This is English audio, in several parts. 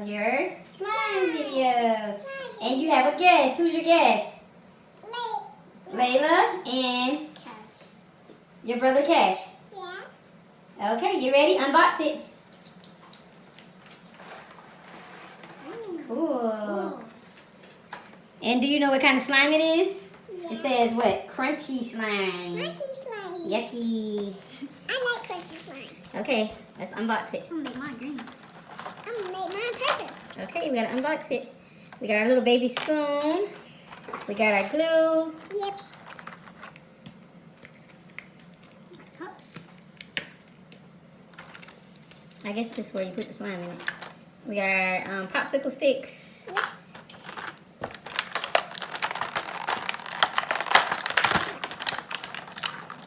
of your slime video. And you have a guest. Who's your guest? Laylah and your brother Cash. Yeah. Okay, you ready? Unbox it. Cool. And do you know what kind of slime it is? Yeah. It says what? Crunchy slime. Crunchy slime. Yucky. I like crunchy slime. Okay, let's unbox it. I'm gonna make mine green. I'm gonna make mine purple. Okay, we gotta unbox it. We got our little baby spoon. We got our glue. Yep. Cups. I guess this is where you put the slime in it. We got our popsicle sticks. Yep.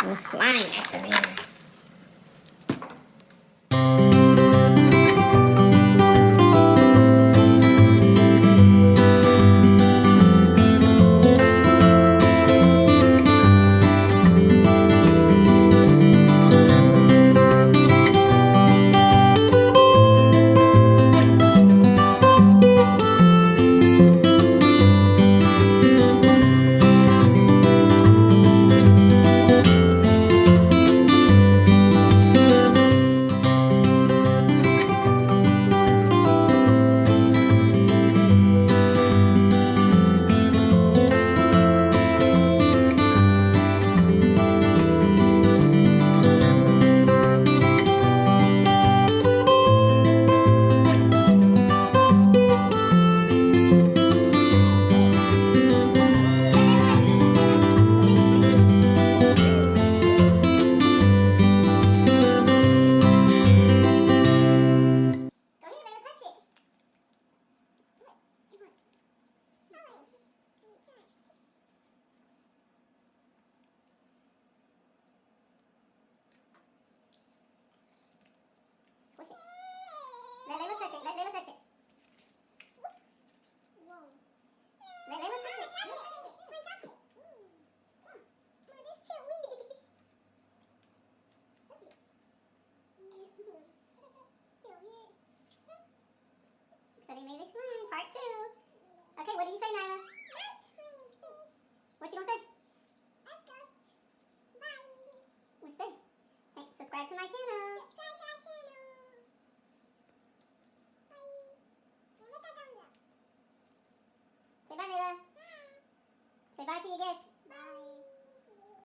And the slime activator.